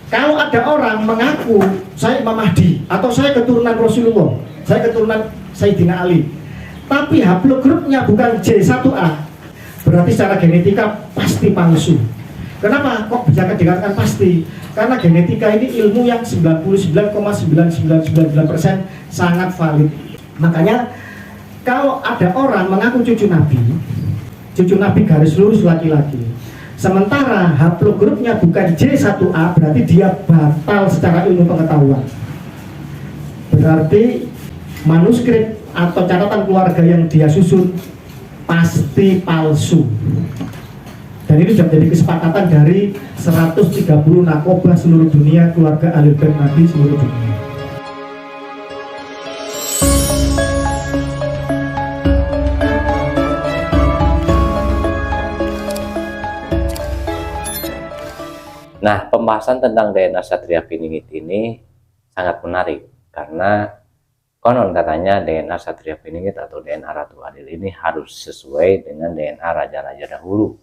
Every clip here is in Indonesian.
Kalau ada orang mengaku saya Imam Mahdi atau saya keturunan Rasulullah, saya keturunan Sayyidina Ali, tapi haplogrupnya bukan J1A, berarti secara genetika pasti palsu. Kenapa kok bisa dikatakan pasti? Karena genetika ini ilmu yang 99,9999% sangat valid. Makanya kalau ada orang mengaku cucu Nabi garis lurus laki-laki, sementara haplogrupnya bukan J1A, berarti dia batal secara ilmu pengetahuan. Berarti manuskrip atau catatan keluarga yang dia susun pasti palsu. Dan ini sudah menjadi kesepakatan dari 130 nakobah seluruh dunia, keluarga Ahlul Bait Nabi seluruh dunia. Nah, pembahasan tentang DNA Ksatria Piningit ini sangat menarik karena konon katanya DNA Ksatria Piningit atau DNA Ratu Adil ini harus sesuai dengan DNA raja-raja dahulu.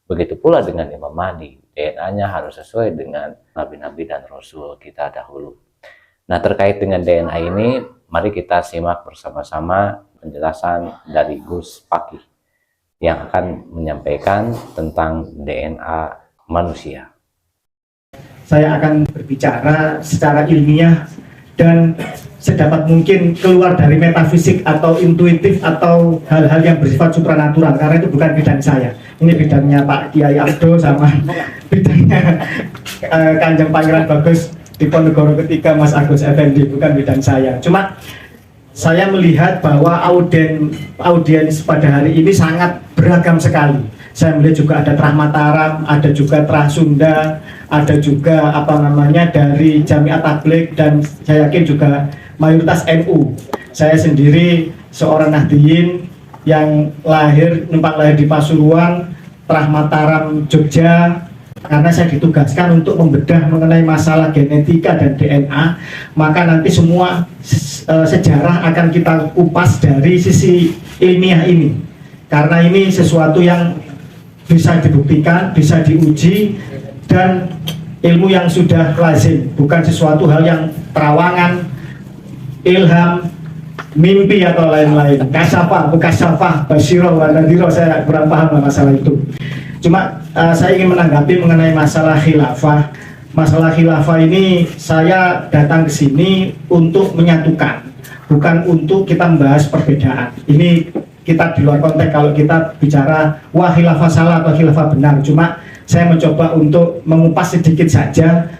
Begitu pula dengan Imam Mahdi, DNA-nya harus sesuai dengan nabi-nabi dan rasul kita dahulu. Nah, terkait dengan DNA ini, mari kita simak bersama-sama penjelasan dari Gus Fakih yang akan menyampaikan tentang DNA manusia. Saya akan berbicara secara ilmiah dan sedapat mungkin keluar dari metafisik atau intuitif atau hal-hal yang bersifat supranatural, karena itu bukan bidang saya. Ini bidangnya Pak Kiai Abdo sama bidangnya Kanjeng Pangeran Bagus Diponegoro ketiga Mas Agus Effendi, bukan bidang saya. Cuma saya melihat bahwa audiens pada hari ini sangat beragam sekali. Saya melihat juga ada Trah Mataram, ada juga Trah Sunda, ada juga dari Jamiat Tabligh, dan saya yakin juga mayoritas NU. Saya sendiri seorang Nahdiyin yang numpang lahir di Pasuruan, Trah Mataram, Jogja. Karena saya ditugaskan untuk membedah mengenai masalah genetika dan DNA, maka nanti semua sejarah akan kita kupas dari sisi ilmiah ini. Karena ini sesuatu yang bisa dibuktikan, bisa diuji, dan ilmu yang sudah lazim, bukan sesuatu hal yang terawangan, ilham, mimpi atau lain-lain. Kasafah, mukasafah, basyirah, wa nadhirah, saya kurang paham masalah itu. Cuma saya ingin menanggapi mengenai masalah khilafah. Masalah khilafah ini saya datang ke sini untuk menyatukan, bukan untuk kita membahas perbedaan. Ini kita di luar konteks kalau kita bicara wah khilafah salah atau khilafah benar. Cuma saya mencoba untuk mengupas sedikit saja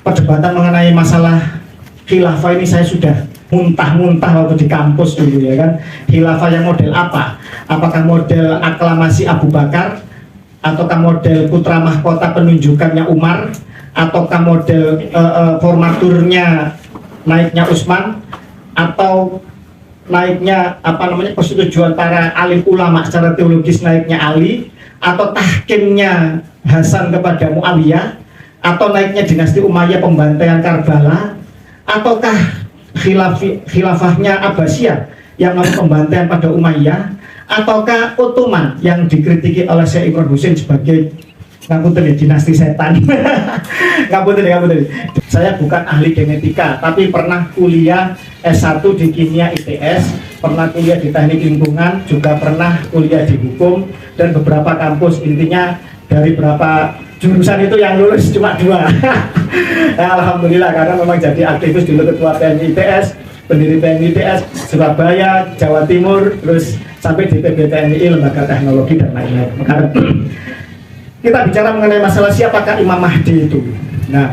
perdebatan mengenai masalah khilafah ini. Saya sudah muntah-muntah waktu di kampus dulu, ya kan. Khilafah yang model apa? Apakah model aklamasi Abu Bakar, ataukah model putra mahkota penunjukannya Umar, ataukah model formaturnya naiknya Utsman, atau naiknya persetujuan para alim ulama secara teologis naiknya Ali, atau tahkimnya Hasan kepada Muawiyah, atau naiknya dinasti Umayyah pembantaian Karbala, ataukah khilafahnya Abbasiyah yang melakukan pembantaian pada Umayyah, ataukah Ottoman yang dikritiki oleh Syekh Imran Husain sebagai dinasti setan. Ngapunten. Saya bukan ahli genetika, tapi pernah kuliah S1 di kimia ITS, pernah kuliah di teknik lingkungan, juga pernah kuliah di hukum dan beberapa kampus. Intinya dari berapa jurusan itu yang lulus cuma 2. Nah, alhamdulillah, karena memang jadi aktivis dulu, ketua PMI ITS, pendiri PMI ITS Surabaya, Jawa Timur, terus sampai di PBTNI, Lembaga Teknologi dan lain-lain. Kita bicara mengenai masalah siapakah Imam Mahdi itu. Nah,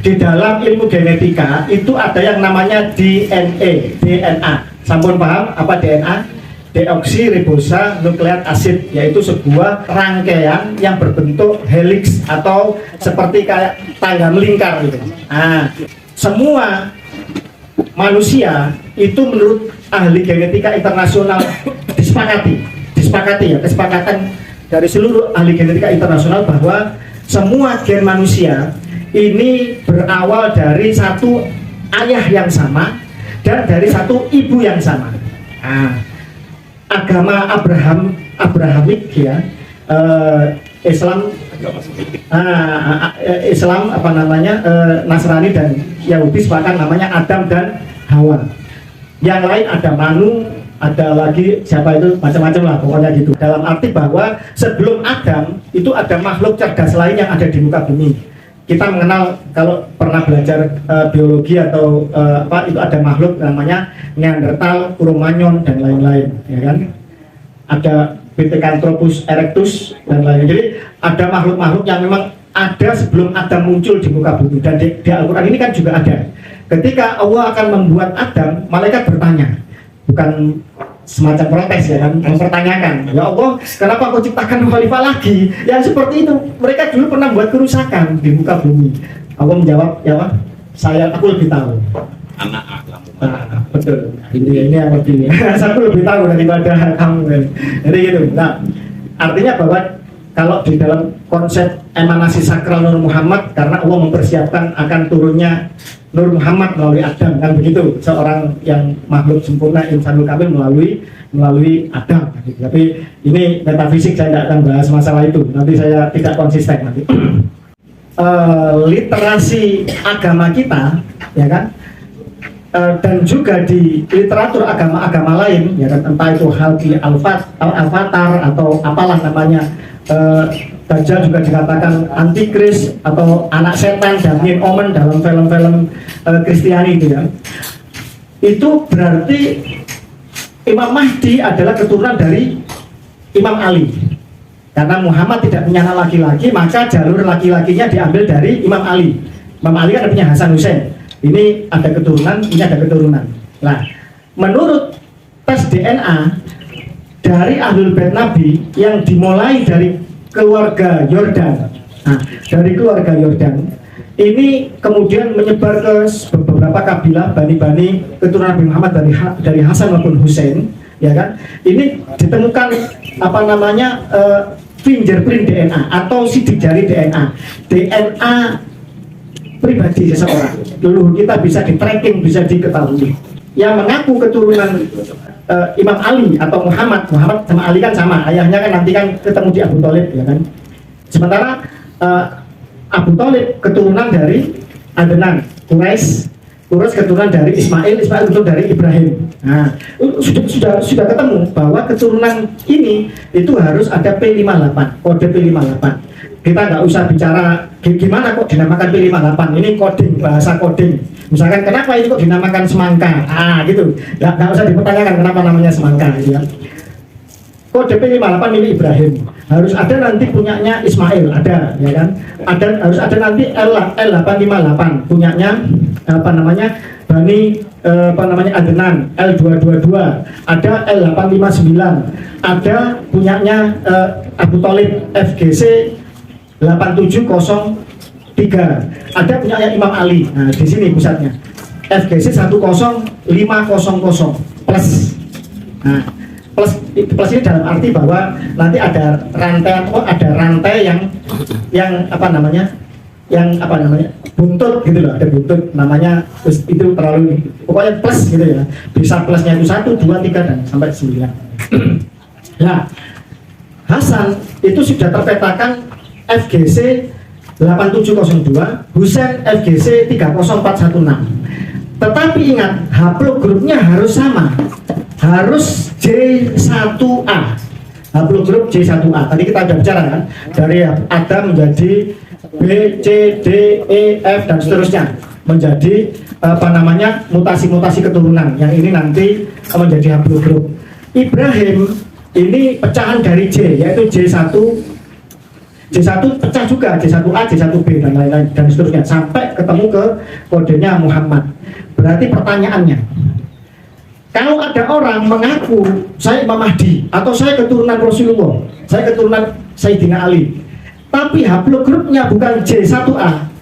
di dalam ilmu genetika itu ada yang namanya DNA. Sampun paham apa DNA? Deoksiribosa nukleat asid, yaitu sebuah rangkaian yang berbentuk helix atau seperti kayak tangga melingkar gitu. Nah, semua manusia itu menurut ahli genetika internasional disepakati ya, kesepakatan dari seluruh ahli genetika internasional bahwa semua gen manusia ini berawal dari satu ayah yang sama dan dari satu ibu yang sama. Nah, agama Abrahamik ya, Islam Islam apa namanya Nasrani dan Yahudi sepakat namanya Adam dan Hawa. Yang lain ada Manu, ada lagi siapa itu macam-macam lah pokoknya gitu. Dalam arti bahwa sebelum Adam itu ada makhluk cerdas lain yang ada di muka bumi. Kita mengenal kalau pernah belajar biologi atau apa itu ada makhluk namanya Neanderthal, Cro-Magnon dan lain-lain, ya kan? Ada Pithecanthropus erectus dan lain-lain. Jadi ada makhluk-makhluk yang memang ada sebelum Adam muncul di muka bumi, dan di Al-Quran ini kan juga ada. Ketika Allah akan membuat Adam, malaikat bertanya, bukan semacam protes ya kan, mempertanyakan, ya Allah kenapa kau ciptakan khalifah lagi yang seperti itu, mereka dulu pernah buat kerusakan di muka bumi. Allah menjawab, ya Allah, aku lebih tahu. Betul, ini yang lebih aku lebih tahu daripada kamu kan. Jadi gitu. Nah, artinya bahwa kalau di dalam konsep emanasi sakral Nur Muhammad, karena Allah mempersiapkan akan turunnya Nur Muhammad melalui Adam, kan begitu, seorang yang makhluk sempurna insanul kamil melalui Adam. Tapi ini metafisik, saya tidak akan bahas masalah itu, nanti saya tidak konsisten nanti. Literasi agama kita, ya kan, dan juga di literatur agama-agama lain, ya kan, entah itu Halki Al-Fatar atau apalah namanya, Dajjal juga dikatakan antikris atau anak setan, Damien Omen dalam film-film Kristiani itu ya. Itu berarti Imam Mahdi adalah keturunan dari Imam Ali. Karena Muhammad tidak punya anak laki-laki, maka jalur laki-lakinya diambil dari Imam Ali. Imam Ali kan punya Hasan Hussein. Ini ada keturunan, ini ada keturunan. Nah, menurut tes DNA dari Ahlul Bait Nabi yang dimulai dari keluarga Yordan, nah, dari keluarga Yordan ini kemudian menyebar ke beberapa kabilah bani-bani keturunan Nabi Muhammad dari Hasan maupun Hussein, ya kan? Ini ditemukan apa namanya fingerprint DNA atau sidik jari DNA pribadi seseorang. Leluhur kita bisa di tracking, bisa diketahui. Yang mengaku keturunan Imam Ali atau Muhammad sama Ali kan sama, ayahnya kan nanti kan ketemu di Abu Thalib, ya kan. Sementara Abu Thalib keturunan dari Adnan, Quraisy keturunan dari Ismail keturunan dari Ibrahim. Nah, sudah ketemu bahwa keturunan ini itu harus ada P58, kode P58. Kita nggak usah bicara gimana kok dinamakan P58, ini coding, bahasa coding. Misalkan kenapa ini kok dinamakan semangka, gitu, nggak usah dipertanyakan kenapa namanya semangka, gitu ya. Kode P58 milik Ibrahim, harus ada nanti punyanya Ismail, ada, ya kan? Harus ada nanti L858 punyanya apa namanya Bani Adnan, L222, ada L859, ada punyanya Abu Thalib, FGC 8703, ada punyanya Imam Ali. Nah, di sini pusatnya FGC 10500 plus. Nah, plus ini dalam arti bahwa nanti ada rantai yang apa namanya buntut gitu loh, ada buntut namanya, itu terlalu pokoknya plus gitu ya, bisa plusnya itu 1, 2, 3 dan sampai 9. Nah, Hasan itu sudah terpetakan FGC 8702, Husain FGC 30416. Tetapi ingat, haplogrupnya harus sama, harus J1A, haplogrup J1A. Tadi kita sudah bicara kan, dari Adam menjadi B, C, D, E, F dan seterusnya, menjadi apa namanya mutasi-mutasi keturunan yang ini nanti menjadi haplogrup. Ibrahim ini pecahan dari J, yaitu J1 pecah juga, J1A, J1B dan lain-lain dan seterusnya sampai ketemu ke kodenya Muhammad. Berarti pertanyaannya, kalau ada orang mengaku saya Imam Mahdi atau saya keturunan Rasulullah, saya keturunan Sayyidina Ali, tapi haplogrupnya bukan J1A,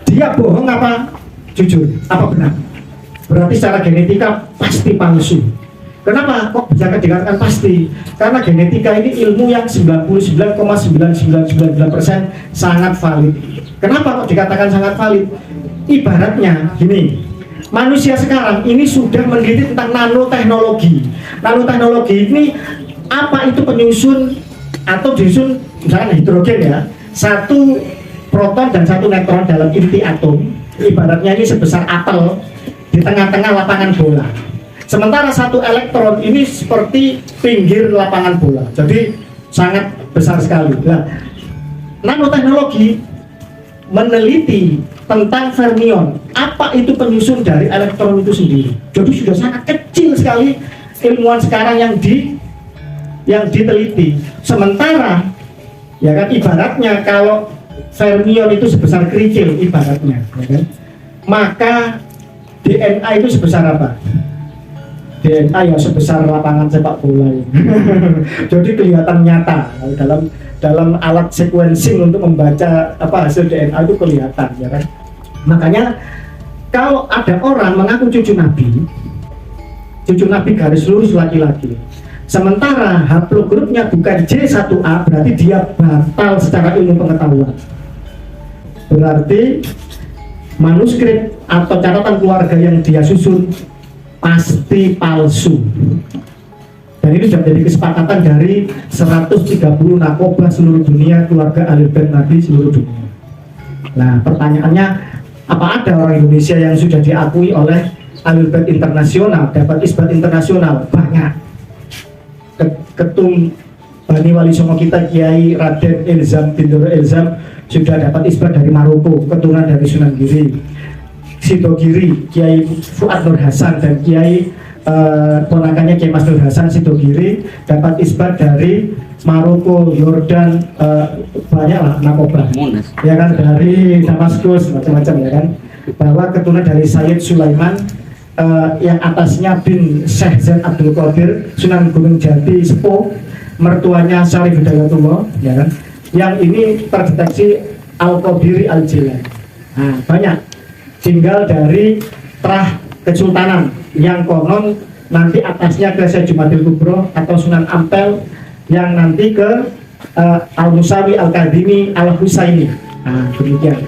dia bohong apa jujur? Apa benar? Berarti secara genetika pasti palsu. Kenapa kok bisa dikatakan pasti? Karena genetika ini ilmu yang 99,9999% sangat valid. Kenapa kok dikatakan sangat valid? Ibaratnya gini, manusia sekarang ini sudah meneliti tentang nanoteknologi. Nanoteknologi ini apa itu penyusun atau disusun misalkan hidrogen ya, satu proton dan satu neutron dalam inti atom, ibaratnya ini sebesar apel di tengah-tengah lapangan bola. Sementara satu elektron ini seperti pinggir lapangan bola, jadi sangat besar sekali. Nah, nanoteknologi meneliti tentang fermion, apa itu penyusun dari elektron itu sendiri. Jadi sudah sangat kecil sekali ilmuwan sekarang yang diteliti. Sementara ya kan, ibaratnya kalau fermion itu sebesar kerikil ibaratnya, ya kan? Maka DNA itu sebesar apa? DNA ya sebesar lapangan sepak bola ini. Jadi kelihatan nyata dalam alat sequencing untuk membaca hasil DNA itu kelihatan, ya kan? Makanya kalau ada orang mengaku cucu Nabi garis lurus laki-laki, sementara haplogrupnya bukan J1A, berarti dia batal secara ilmu pengetahuan. Berarti manuskrip atau catatan keluarga yang dia susun pasti palsu. Dan ini sudah menjadi kesepakatan dari 130 narkoba seluruh dunia, keluarga Ahlul Bait Nabi seluruh dunia. Nah, pertanyaannya, apa ada orang Indonesia yang sudah diakui oleh Ahlul Bait internasional, dapat isbat internasional? Banyak. Ketum Bani Wali Songo kita, Kiai Raden Ilzam Bintoro Ilzam, sudah dapat isbat dari Maroko, keturunan dari Sunan Giri. Sidogiri, Kiai Fuad Nur Hasan dan Kiai ponakannya Kiai Mas Nur Hasan Sidogiri dapat isbat dari Maroko, Yordan, banyak lah narkoba, ya kan, dari Damaskus, macam-macam, ya kan, bahwa keturunan dari Sayyid Sulaiman, yang atasnya bin Syekh Zain Abdul Qadir, Sunan Gunung Jati Sepuh, mertuanya Syarif Hidayatullah, ya kan, yang ini terdeteksi Al-Qadiri Al-Jilani. Nah, banyak tinggal dari Trah Kesultanan yang konon nanti atasnya ke Syekh Jumadil Kubro atau Sunan Ampel, yang nanti ke Al-Musawi Al-Kadimi Al-Husaini. Nah, demikian.